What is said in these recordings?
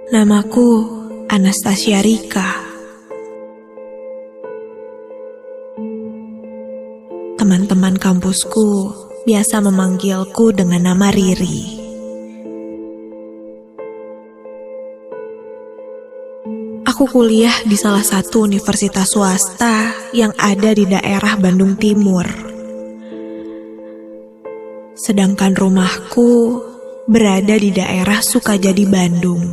Namaku Anastasia Rika. Teman-teman kampusku biasa memanggilku dengan nama Riri. Aku kuliah di salah satu universitas swasta yang ada di daerah Bandung Timur. Sedangkan rumahku berada di daerah Sukajadi, Bandung.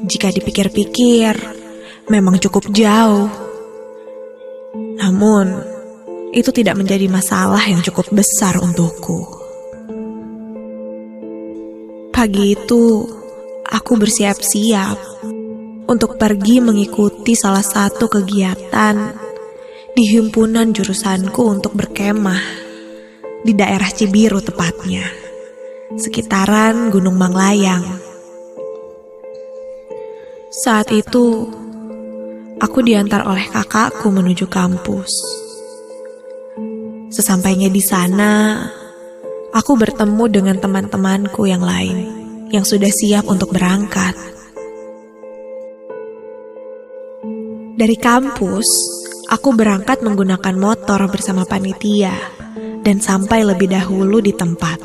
Jika dipikir-pikir, memang cukup jauh. Namun, itu tidak menjadi masalah yang cukup besar untukku. Pagi itu, aku bersiap-siap untuk pergi mengikuti salah satu kegiatan di himpunan jurusanku untuk berkemah di daerah Cibiru tepatnya, sekitaran Gunung Manglayang. Saat itu, aku diantar oleh kakakku menuju kampus. Sesampainya di sana, aku bertemu dengan teman-temanku yang lain yang sudah siap untuk berangkat. Dari kampus, aku berangkat menggunakan motor bersama panitia dan sampai lebih dahulu di tempat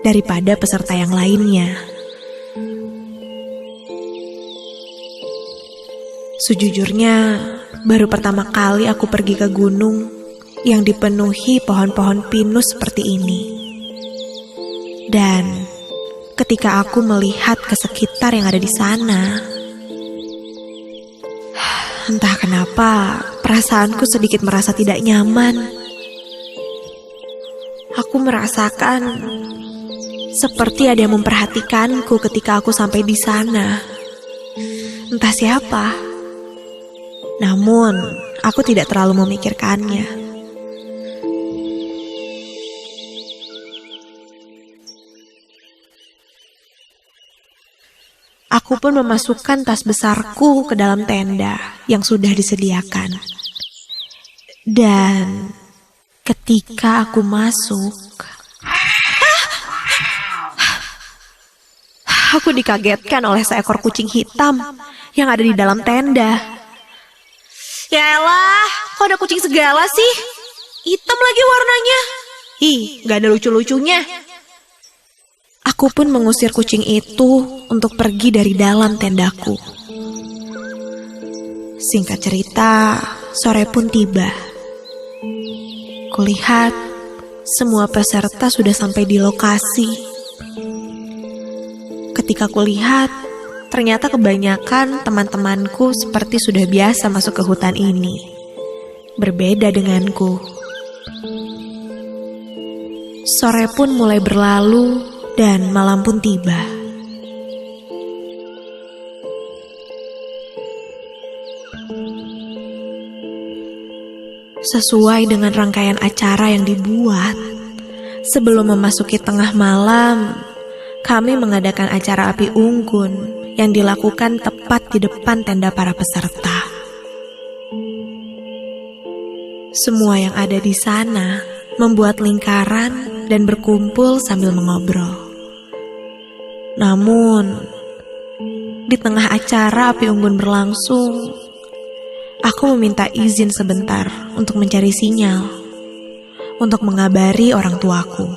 daripada peserta yang lainnya. Sejujurnya, baru pertama kali aku pergi ke gunung yang dipenuhi pohon-pohon pinus seperti ini. Dan ketika aku melihat ke sekitar yang ada di sana, entah kenapa perasaanku sedikit merasa tidak nyaman. Aku merasakan seperti ada yang memperhatikanku ketika aku sampai di sana. Entah siapa. Namun, aku tidak terlalu memikirkannya. Aku pun memasukkan tas besarku ke dalam tenda yang sudah disediakan. Dan ketika aku masuk, aku dikagetkan oleh seekor kucing hitam yang ada di dalam tenda. Yaelah, kok ada kucing segala sih? Hitam lagi warnanya. Gak ada lucu-lucunya. Aku pun mengusir kucing itu untuk pergi dari dalam tendaku. Singkat cerita, sore pun tiba. Kulihat semua peserta sudah sampai di lokasi. Ketika kulihat, ternyata kebanyakan teman-temanku seperti sudah biasa masuk ke hutan ini. Berbeda denganku. Sore pun mulai berlalu dan malam pun tiba. Sesuai dengan rangkaian acara yang dibuat, sebelum memasuki tengah malam, kami mengadakan acara api unggun yang dilakukan tepat di depan tenda para peserta. Semua yang ada di sana membuat lingkaran dan berkumpul sambil mengobrol. Namun, di tengah acara api unggun berlangsung, aku meminta izin sebentar untuk mencari sinyal, untuk mengabari orang tuaku.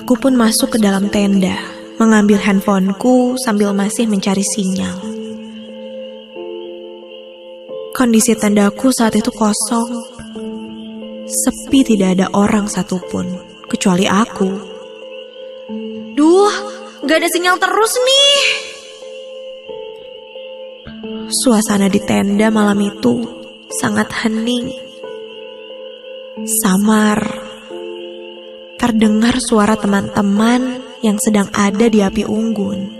Aku pun masuk ke dalam tenda, mengambil handphoneku sambil masih mencari sinyal. Kondisi tendaku saat itu kosong. Sepi, tidak ada orang satupun, kecuali aku. Duh, gak ada sinyal terus nih. Suasana di tenda malam itu sangat hening. Samar. Terdengar suara teman-teman yang sedang ada di api unggun.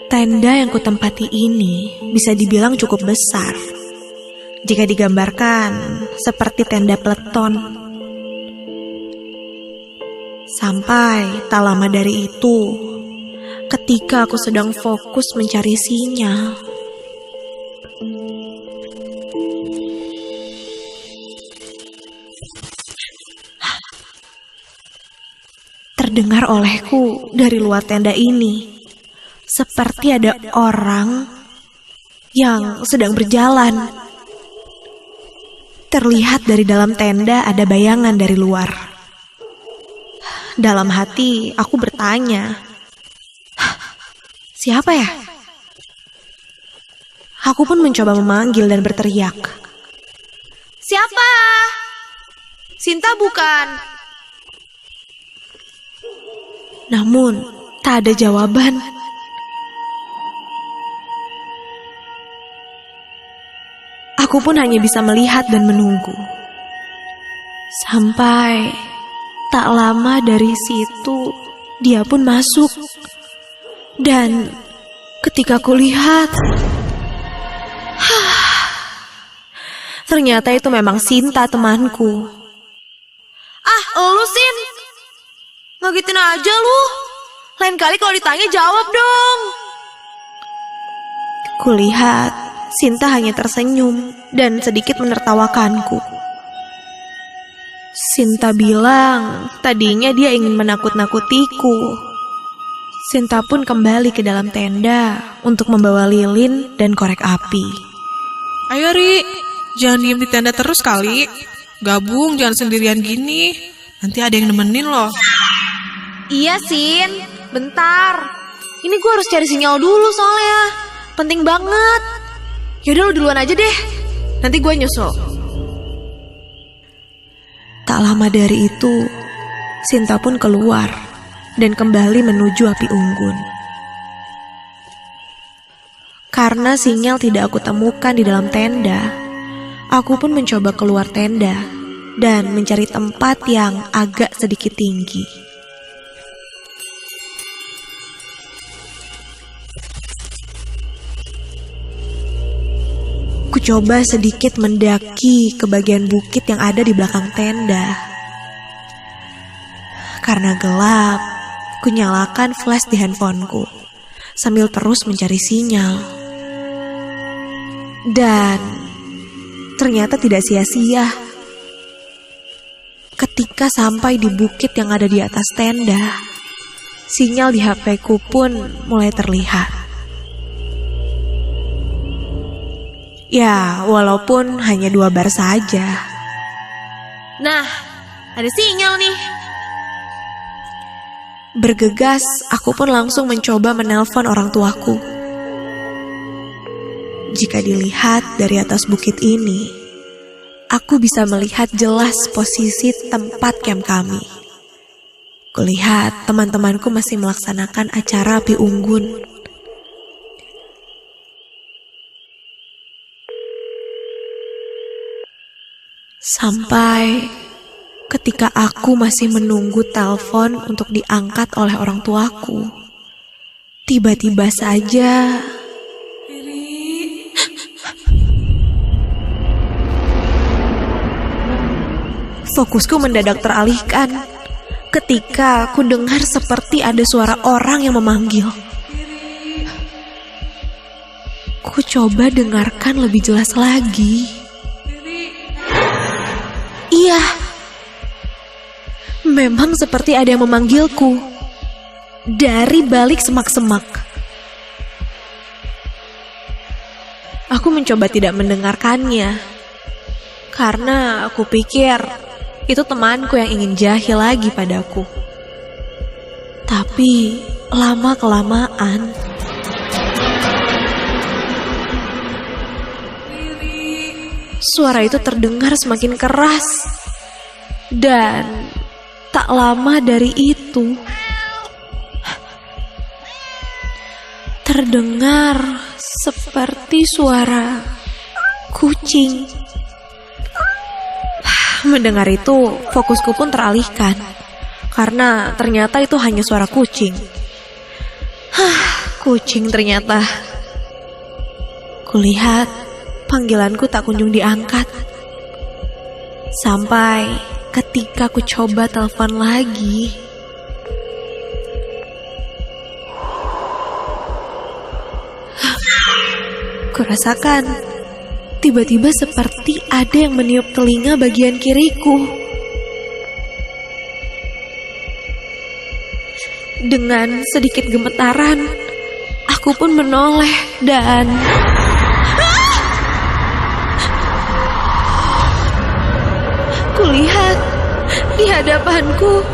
Tenda yang kutempati ini bisa dibilang cukup besar. Jika digambarkan seperti tenda peleton. Sampai tak lama dari itu, ketika aku sedang fokus mencari sinyal, terdengar olehku dari luar tenda ini. Seperti ada orang yang sedang berjalan. Terlihat dari dalam tenda ada bayangan dari luar. Dalam hati aku bertanya, siapa ya? Aku pun mencoba memanggil dan berteriak. Siapa? Sinta bukan? Namun tak ada jawaban. Aku pun hanya bisa melihat dan menunggu. Sampai tak lama dari situ, dia pun masuk. Dan ketika kulihat, ternyata itu memang Sinta, temanku. Ah, elu Sin, ngagetin aja lu. Lain kali kalau ditanya jawab dong. Kulihat Sinta hanya tersenyum dan sedikit menertawakanku. Sinta bilang tadinya dia ingin menakut-nakutiku. Sinta pun kembali ke dalam tenda untuk membawa lilin dan korek api. Ayo Ri, jangan diem di tenda terus kali. Gabung, jangan sendirian gini. Nanti ada yang nemenin loh. Iya Sin, bentar. Ini gue harus cari sinyal dulu soalnya. Penting banget. Yaudah lu duluan aja deh. Nanti gue nyusul. Tak lama dari itu, Sinta pun keluar dan kembali menuju api unggun. Karena sinyal tidak aku temukan di dalam tenda, aku pun mencoba keluar tenda dan mencari tempat yang agak sedikit tinggi. Ku coba sedikit mendaki ke bagian bukit yang ada di belakang tenda. Karena gelap, ku nyalakan flash di handphoneku sambil terus mencari sinyal. Dan ternyata tidak sia-sia. Ketika sampai di bukit yang ada di atas tenda, sinyal di HP-ku pun mulai terlihat. Ya, walaupun hanya 2 bar saja. Nah, ada sinyal nih. Bergegas, aku pun langsung mencoba menelpon orang tuaku. Jika dilihat dari atas bukit ini, aku bisa melihat jelas posisi tempat camp kami. Kulihat teman-temanku masih melaksanakan acara api unggun. Sampai ketika aku masih menunggu telepon untuk diangkat oleh orang tuaku, tiba-tiba saja fokusku mendadak teralihkan ketika aku dengar seperti ada suara orang yang memanggil. Ku coba dengarkan lebih jelas lagi. Iya, memang seperti ada yang memanggilku dari balik semak-semak. Aku mencoba tidak mendengarkannya karena aku pikir itu temanku yang ingin jahil lagi padaku. Tapi lama-kelamaan suara itu terdengar semakin keras. Dan tak lama dari itu terdengar seperti suara kucing. Mendengar itu, fokusku pun teralihkan karena ternyata itu hanya suara kucing. Kucing ternyata. Kulihat panggilanku tak kunjung diangkat. Sampai ketika ku coba telepon lagi, kurasakan tiba-tiba seperti ada yang meniup telinga bagian kiriku. Dengan sedikit gemetaran, aku pun menoleh dan... Kulihat di hadapanku,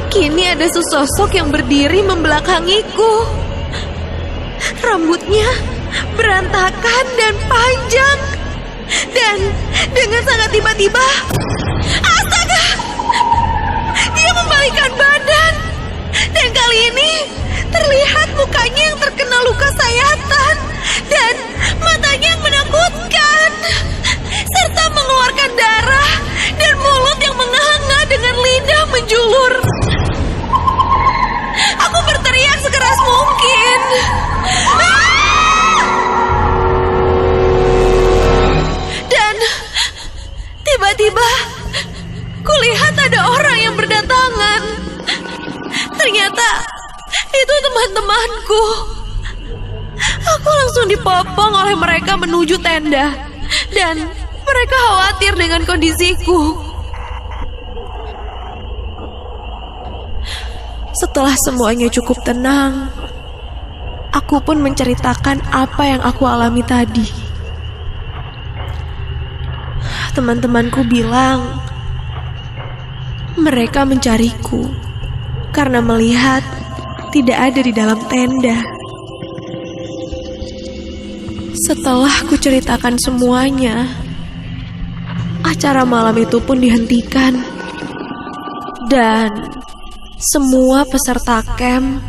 kini ada sesosok yang berdiri membelakangiku. Rambutnya berantakan dan panjang. Dan dengan sangat tiba-tiba, astaga! Dia membalikkan badan. Dan kali ini terlihat mukanya yang terkena luka sayatan. Dan matanya yang menakutkan. Serta mengeluarkan darah. Dan mulut yang menganga dengan lidah menjulur. Aku berteriak sekeras mungkin. Dan tiba-tiba kulihat ada orang yang berdatangan. Ternyata itu teman-temanku. Aku langsung dipopong oleh mereka menuju tenda. Dan mereka khawatir dengan kondisiku. Setelah semuanya cukup tenang, aku pun menceritakan apa yang aku alami tadi. Teman-temanku bilang mereka mencariku karena melihat tidak ada di dalam tenda. Setelah ku ceritakan semuanya, acara malam itu pun dihentikan. Dan semua peserta camp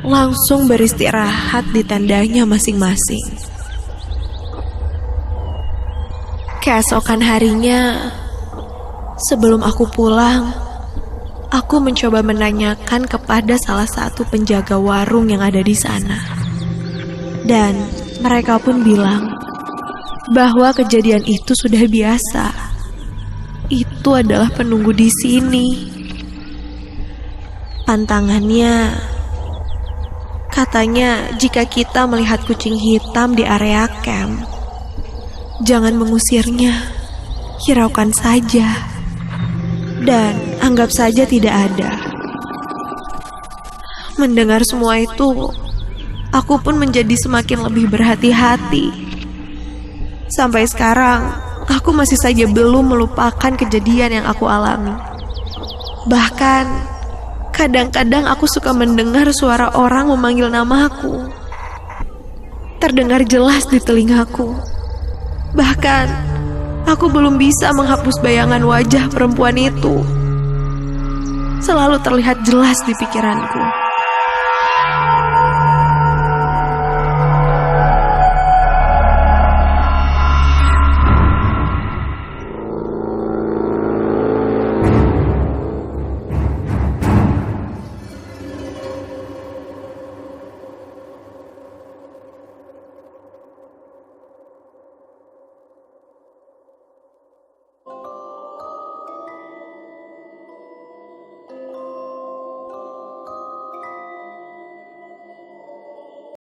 langsung beristirahat di tendanya masing-masing. Keesokan harinya, sebelum aku pulang, aku mencoba menanyakan kepada salah satu penjaga warung yang ada di sana. Dan mereka pun bilang bahwa kejadian itu sudah biasa. Itu adalah penunggu di sini. Pantangannya, katanya jika kita melihat kucing hitam di area camp, jangan mengusirnya, hiraukan saja, dan anggap saja tidak ada. Mendengar semua itu, aku pun menjadi semakin lebih berhati-hati. Sampai sekarang, aku masih saja belum melupakan kejadian yang aku alami. Bahkan, kadang-kadang aku suka mendengar suara orang memanggil namaku. Terdengar jelas di telingaku. Bahkan, aku belum bisa menghapus bayangan wajah perempuan itu. Selalu terlihat jelas di pikiranku.